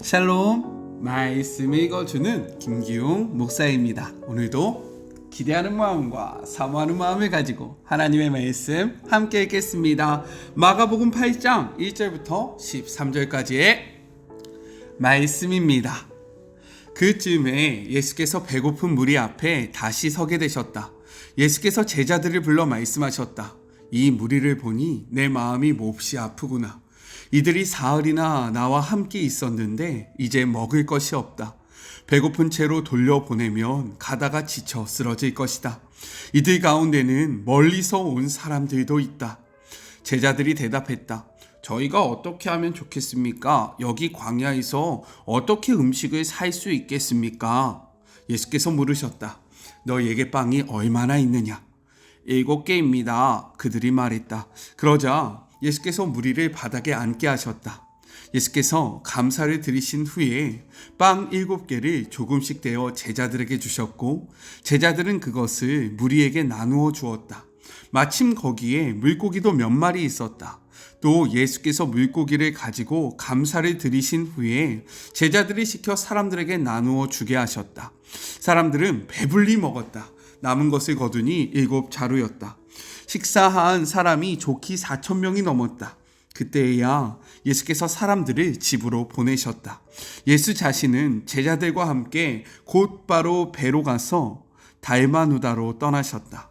샬롬, 말씀 읽어주는 김기용 목사입니다. 오늘도 기대하는 마음과 사모하는 마음을 가지고 하나님의 말씀 함께 읽겠습니다. 마가복음 8장 1절부터 13절까지의 말씀입니다. 그쯤에 예수께서 배고픈 무리 앞에 다시 서게 되셨다. 예수께서 제자들을 불러 말씀하셨다. 이 무리를 보니 내 마음이 몹시 아프구나. 이들이 사흘이나 나와 함께 있었는데 이제 먹을 것이 없다. 배고픈 채로 돌려보내면 가다가 지쳐 쓰러질 것이다. 이들 가운데는 멀리서 온 사람들도 있다. 제자들이 대답했다. 저희가 어떻게 하면 좋겠습니까? 여기 광야에서 어떻게 음식을 살 수 있겠습니까? 예수께서 물으셨다. 너희에게 빵이 얼마나 있느냐? 7개입니다. 그들이 말했다. 그러자 예수께서 무리를 바닥에 앉게 하셨다. 예수께서 감사를 드리신 후에 빵 7개를 조금씩 떼어 제자들에게 주셨고 제자들은 그것을 무리에게 나누어 주었다. 마침 거기에 물고기도 몇 마리 있었다. 또 예수께서 물고기를 가지고 감사를 드리신 후에 제자들이 시켜 사람들에게 나누어 주게 하셨다. 사람들은 배불리 먹었다. 남은 것을 거두니 7자루였다. 식사한 사람이 좋기 4,000명이 넘었다. 그때야 예수께서 사람들을 집으로 보내셨다. 예수 자신은 제자들과 함께 곧바로 배로 가서 달마누다로 떠나셨다.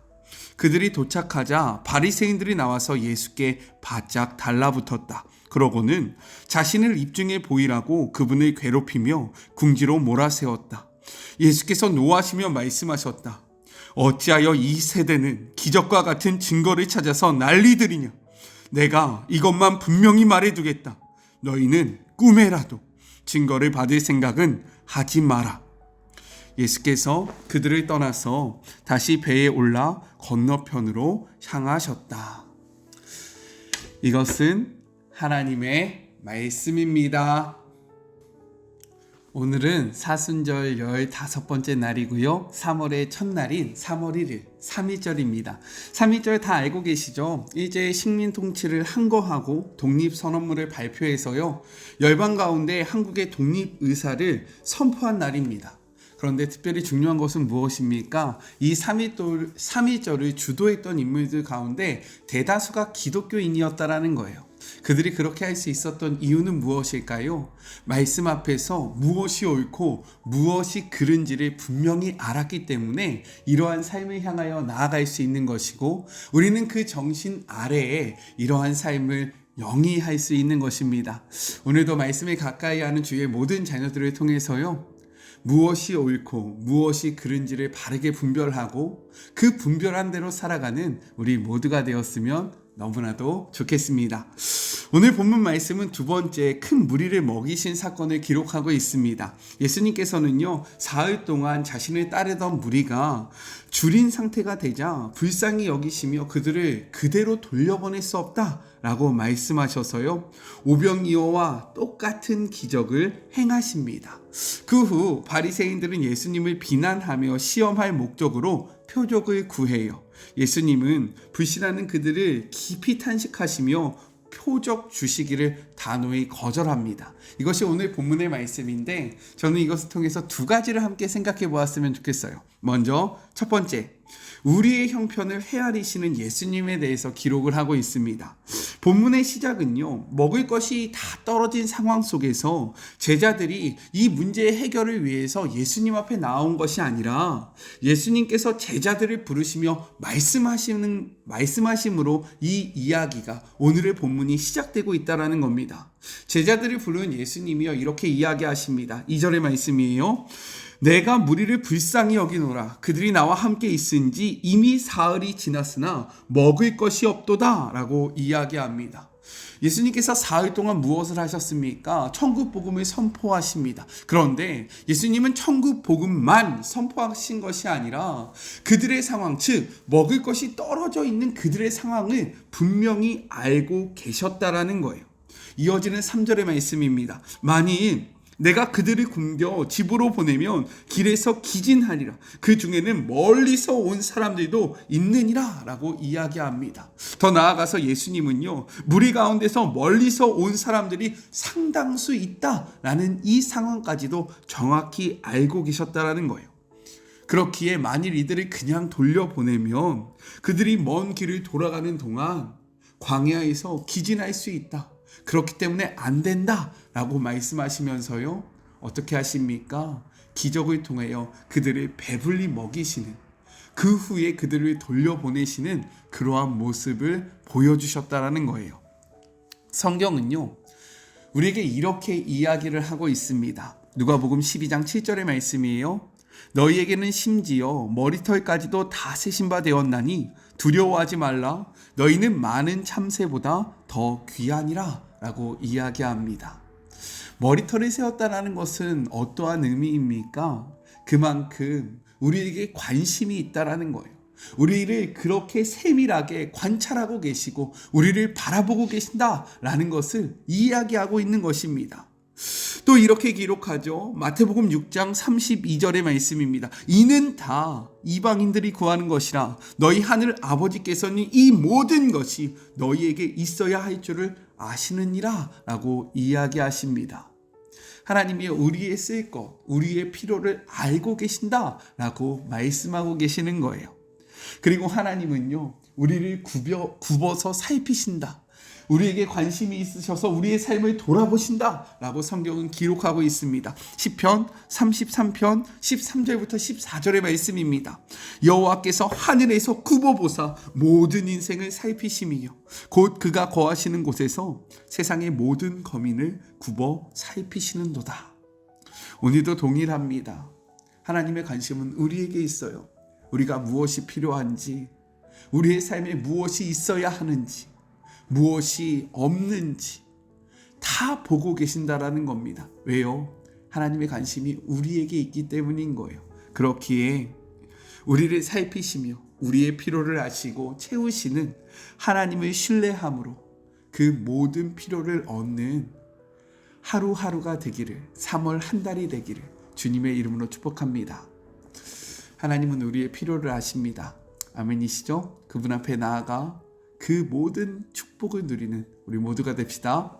그들이 도착하자 바리새인들이 나와서 예수께 바짝 달라붙었다. 그러고는 자신을 입증해 보이라고 그분을 괴롭히며 궁지로 몰아세웠다. 예수께서 노하시며 말씀하셨다. 어찌하여 이 세대는 기적과 같은 증거를 찾아서 난리들이냐? 내가 이것만 분명히 말해두겠다. 너희는 꿈에라도 증거를 받을 생각은 하지 마라. 예수께서 그들을 떠나서 다시 배에 올라 건너편으로 향하셨다. 이것은 하나님의 말씀입니다. 오늘은 사순절 15번째 날이고요. 3월의 첫날인 3월 1일 3.1절입니다. 3.1절 다 알고 계시죠? 일제의 식민 통치를 항거하고 독립선언문을 발표해서요. 열방 가운데 한국의 독립 의사를 선포한 날입니다. 그런데 특별히 중요한 것은 무엇입니까? 이 3.1절을 주도했던 인물들 가운데 대다수가 기독교인이었다라는 거예요. 그들이 그렇게 할 수 있었던 이유는 무엇일까요? 말씀 앞에서 무엇이 옳고 무엇이 그른지를 분명히 알았기 때문에 이러한 삶을 향하여 나아갈 수 있는 것이고 우리는 그 정신 아래에 이러한 삶을 영위할 수 있는 것입니다. 오늘도 말씀에 가까이 하는 주의 모든 자녀들을 통해서요. 무엇이 옳고 무엇이 그른지를 바르게 분별하고 그 분별한 대로 살아가는 우리 모두가 되었으면 너무나도 좋겠습니다. 오늘 본문 말씀은 두 번째 큰 무리를 먹이신 사건을 기록하고 있습니다. 예수님께서는요, 사흘 동안 자신을 따르던 무리가 줄인 상태가 되자 불쌍히 여기시며 그들을 그대로 돌려보낼 수 없다라고 말씀하셔서요, 오병이어와 똑같은 기적을 행하십니다. 그 후 바리새인들은 예수님을 비난하며 시험할 목적으로 표적을 구해요. 예수님은 불신하는 그들을 깊이 탄식하시며 표적 주시기를 단호히 거절합니다. 이것이 오늘 본문의 말씀인데 저는 이것을 통해서 두 가지를 함께 생각해 보았으면 좋겠어요. 먼저 첫 번째, 우리의 형편을 헤아리시는 예수님에 대해서 기록을 하고 있습니다. 본문의 시작은요, 먹을 것이 다 떨어진 상황 속에서 제자들이 이 문제의 해결을 위해서 예수님 앞에 나온 것이 아니라 예수님께서 제자들을 부르시며 말씀하심으로 이 이야기가 오늘의 본문이 시작되고 있다는 겁니다. 제자들을 부른 예수님이요, 이렇게 이야기하십니다. 2절의 말씀이에요. 내가 무리를 불쌍히 여기노라. 그들이 나와 함께 있은지 이미 사흘이 지났으나 먹을 것이 없도다 라고 이야기합니다. 예수님께서 사흘 동안 무엇을 하셨습니까? 천국 복음을 선포하십니다. 그런데 예수님은 천국 복음만 선포하신 것이 아니라 그들의 상황, 즉 먹을 것이 떨어져 있는 그들의 상황을 분명히 알고 계셨다라는 거예요. 이어지는 3절의 말씀입니다. 만일 내가 그들을 굶겨 집으로 보내면 길에서 기진하리라. 그 중에는 멀리서 온 사람들도 있느니라 라고 이야기합니다. 더 나아가서 예수님은요, 무리 가운데서 멀리서 온 사람들이 상당수 있다라는 이 상황까지도 정확히 알고 계셨다라는 거예요. 그렇기에 만일 이들을 그냥 돌려보내면 그들이 먼 길을 돌아가는 동안 광야에서 기진할 수 있다. 그렇기 때문에 안 된다 라고 말씀하시면서요, 어떻게 하십니까? 기적을 통하여 그들을 배불리 먹이시는, 그 후에 그들을 돌려보내시는 그러한 모습을 보여주셨다라는 거예요. 성경은요, 우리에게 이렇게 이야기를 하고 있습니다. 누가복음 12장 7절의 말씀이에요. 너희에게는 심지어 머리털까지도 다 세신 바 되었나니 두려워하지 말라. 너희는 많은 참새보다 더 귀하니라 라고 이야기합니다. 머리털을 세웠다는 것은 어떠한 의미입니까? 그만큼 우리에게 관심이 있다라는 거예요. 우리를 그렇게 세밀하게 관찰하고 계시고 우리를 바라보고 계신다라는 것을 이야기하고 있는 것입니다. 또 이렇게 기록하죠. 마태복음 6장 32절의 말씀입니다. 이는 다 이방인들이 구하는 것이라. 너희 하늘 아버지께서는 이 모든 것이 너희에게 있어야 할 줄을 아시느니라 라고 이야기하십니다. 하나님이 우리의 쓸 것, 우리의 필요를 알고 계신다 라고 말씀하고 계시는 거예요. 그리고 하나님은요, 우리를 굽어서 살피신다. 우리에게 관심이 있으셔서 우리의 삶을 돌아보신다 라고 성경은 기록하고 있습니다. 시편 33편 13절부터 14절의 말씀입니다. 여호와께서 하늘에서 굽어보사 모든 인생을 살피심이요 곧 그가 거하시는 곳에서 세상의 모든 거민을 굽어 살피시는도다. 오늘도 동일합니다. 하나님의 관심은 우리에게 있어요. 우리가 무엇이 필요한지, 우리의 삶에 무엇이 있어야 하는지, 무엇이 없는지 다 보고 계신다라는 겁니다. 왜요? 하나님의 관심이 우리에게 있기 때문인 거예요. 그렇기에 우리를 살피시며 우리의 필요를 아시고 채우시는 하나님을 신뢰함으로 그 모든 필요를 얻는 하루하루가 되기를, 3월 한 달이 되기를 주님의 이름으로 축복합니다. 하나님은 우리의 필요를 아십니다. 아멘이시죠? 그분 앞에 나아가 그 모든 축복을 누리는 우리 모두가 됩시다.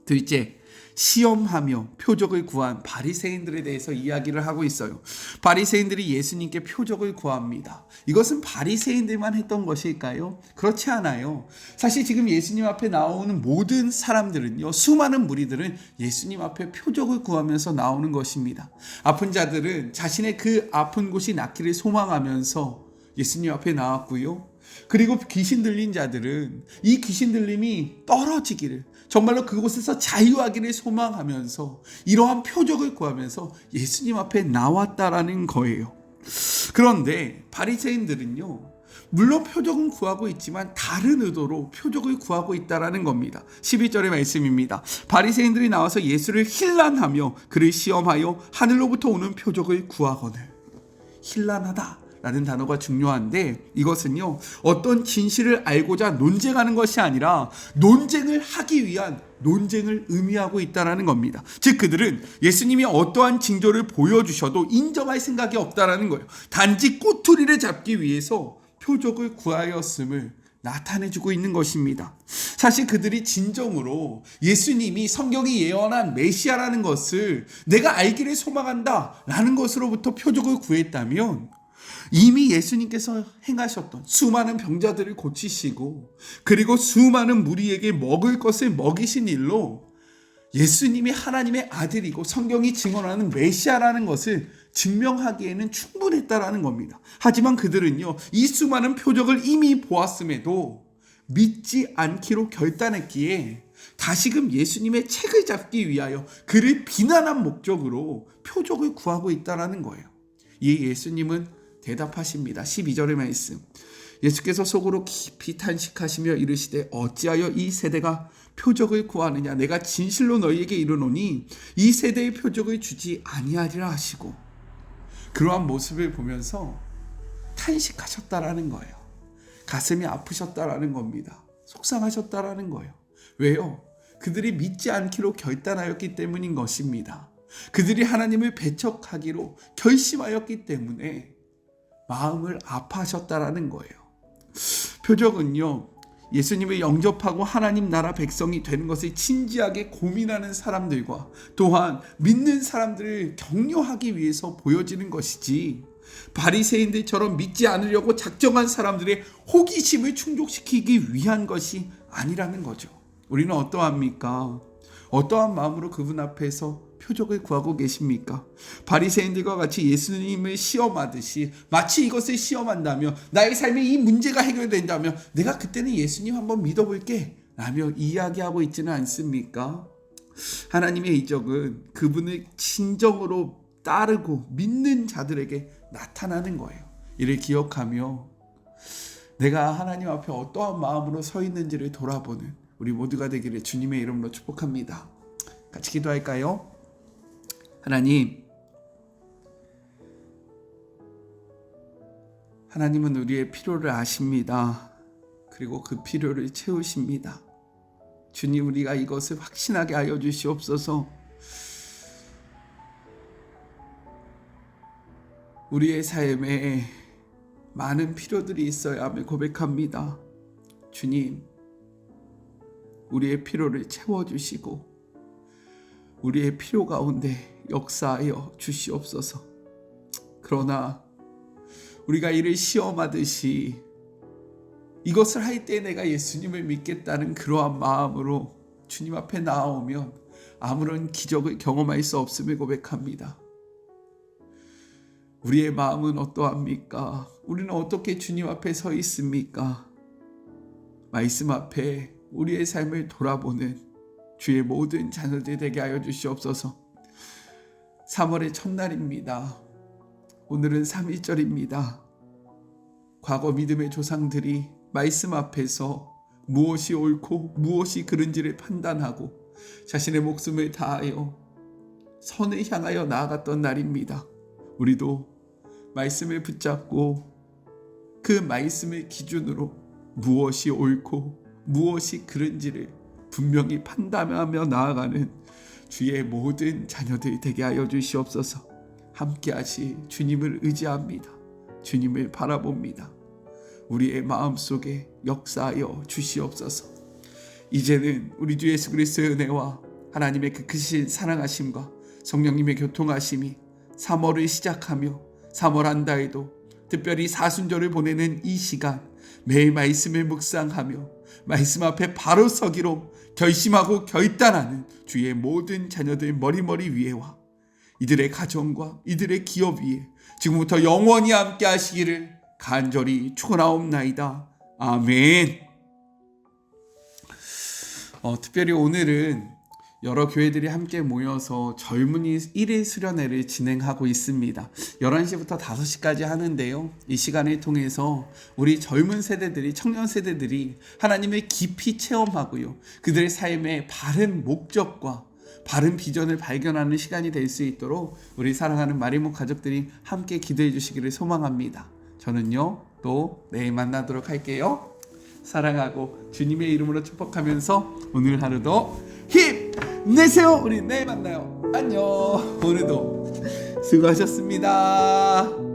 둘째, 시험하며 표적을 구한 바리새인들에 대해서 이야기를 하고 있어요. 바리새인들이 예수님께 표적을 구합니다. 이것은 바리새인들만 했던 것일까요? 그렇지 않아요. 사실 지금 예수님 앞에 나오는 모든 사람들은요, 수많은 무리들은 예수님 앞에 표적을 구하면서 나오는 것입니다. 아픈 자들은 자신의 그 아픈 곳이 낫기를 소망하면서 예수님 앞에 나왔고요. 그리고 귀신 들린 자들은 이 귀신 들림이 떨어지기를, 정말로 그곳에서 자유하기를 소망하면서 이러한 표적을 구하면서 예수님 앞에 나왔다라는 거예요. 그런데 바리새인들은요, 물론 표적은 구하고 있지만 다른 의도로 표적을 구하고 있다라는 겁니다. 12절의 말씀입니다. 바리새인들이 나와서 예수를 힐난하며 그를 시험하여 하늘로부터 오는 표적을 구하거늘. 힐난하다 라는 단어가 중요한데, 이것은요, 어떤 진실을 알고자 논쟁하는 것이 아니라 논쟁을 하기 위한 논쟁을 의미하고 있다는 겁니다. 즉 그들은 예수님이 어떠한 징조를 보여주셔도 인정할 생각이 없다라는 거예요. 단지 꼬투리를 잡기 위해서 표적을 구하였음을 나타내주고 있는 것입니다. 사실 그들이 진정으로 예수님이 성경이 예언한 메시아라는 것을 내가 알기를 소망한다 라는 것으로부터 표적을 구했다면, 이미 예수님께서 행하셨던 수많은 병자들을 고치시고 그리고 수많은 무리에게 먹을 것을 먹이신 일로 예수님이 하나님의 아들이고 성경이 증언하는 메시아라는 것을 증명하기에는 충분했다라는 겁니다. 하지만 그들은요, 이 수많은 표적을 이미 보았음에도 믿지 않기로 결단했기에 다시금 예수님의 책을 잡기 위하여 그를 비난한 목적으로 표적을 구하고 있다라는 거예요. 이에 예수님은 대답하십니다. 12절의 말씀. 예수께서 속으로 깊이 탄식하시며 이르시되 어찌하여 이 세대가 표적을 구하느냐. 내가 진실로 너희에게 이르노니 이 세대의 표적을 주지 아니하리라 하시고, 그러한 모습을 보면서 탄식하셨다라는 거예요. 가슴이 아프셨다라는 겁니다. 속상하셨다라는 거예요. 왜요? 그들이 믿지 않기로 결단하였기 때문인 것입니다. 그들이 하나님을 배척하기로 결심하였기 때문에 마음을 아파하셨다라는 거예요. 표적은요, 예수님을 영접하고 하나님 나라 백성이 되는 것을 진지하게 고민하는 사람들과 또한 믿는 사람들을 격려하기 위해서 보여지는 것이지, 바리새인들처럼 믿지 않으려고 작정한 사람들의 호기심을 충족시키기 위한 것이 아니라는 거죠. 우리는 어떠합니까? 어떠한 마음으로 그분 앞에서 표적을 구하고 계십니까? 바리새인들과 같이 예수님을 시험하듯이, 마치 이것을 시험한다며 나의 삶에 이 문제가 해결된다며 내가 그때는 예수님 한번 믿어볼게 라며 이야기하고 있지는 않습니까? 하나님의 이적은 그분을 진정으로 따르고 믿는 자들에게 나타나는 거예요. 이를 기억하며 내가 하나님 앞에 어떠한 마음으로 서 있는지를 돌아보는 우리 모두가 되기를 주님의 이름으로 축복합니다. 같이 기도할까요? 하나님은 우리의 필요를 아십니다. 그리고 그 필요를 채우십니다. 주님, 우리가 이것을 확신하게 하여 주시옵소서. 우리의 삶에 많은 필요들이 있어야 함을 고백합니다. 주님, 우리의 필요를 채워주시고 우리의 필요 가운데 역사하여 주시옵소서. 그러나 우리가 이를 시험하듯이 이것을 할 때 내가 예수님을 믿겠다는 그러한 마음으로 주님 앞에 나아오면 아무런 기적을 경험할 수 없음을 고백합니다. 우리의 마음은 어떠합니까? 우리는 어떻게 주님 앞에 서 있습니까? 말씀 앞에 우리의 삶을 돌아보는 주의 모든 자녀들 되게 하여 주시옵소서. 3월의 첫날입니다. 오늘은 3.1절입니다. 과거 믿음의 조상들이 말씀 앞에서 무엇이 옳고 무엇이 그른지를 판단하고 자신의 목숨을 다하여 선을 향하여 나아갔던 날입니다. 우리도 말씀을 붙잡고 그 말씀을 기준으로 무엇이 옳고 무엇이 그른지를 분명히 판단하며 나아가는 주의 모든 자녀들이 되게 하여 주시옵소서. 함께하시 주님을 의지합니다. 주님을 바라봅니다. 우리의 마음속에 역사하여 주시옵소서. 이제는 우리 주 예수 그리스도의 은혜와 하나님의 그 크신 사랑하심과 성령님의 교통하심이 3월을 시작하며 3월 한 달도 특별히 사순절을 보내는 이 시간 매일 말씀을 묵상하며 말씀 앞에 바로 서기로 결심하고 결단하는 주의 모든 자녀들 머리머리 위에와 이들의 가정과 이들의 기업 위에 지금부터 영원히 함께 하시기를 간절히 축원하옵나이다. 아멘. 특별히 오늘은 여러 교회들이 함께 모여서 젊은이 1일 수련회를 진행하고 있습니다. 11시부터 5시까지 하는데요. 이 시간을 통해서 우리 젊은 세대들이, 청년 세대들이 하나님을 깊이 체험하고요. 그들의 삶의 바른 목적과 바른 비전을 발견하는 시간이 될 수 있도록 우리 사랑하는 마리모 가족들이 함께 기도해 주시기를 소망합니다. 저는요, 또 내일 만나도록 할게요. 사랑하고 주님의 이름으로 축복하면서 오늘 하루도 힘내세요. 우리 내일 만나요. 안녕. 오늘도 수고하셨습니다.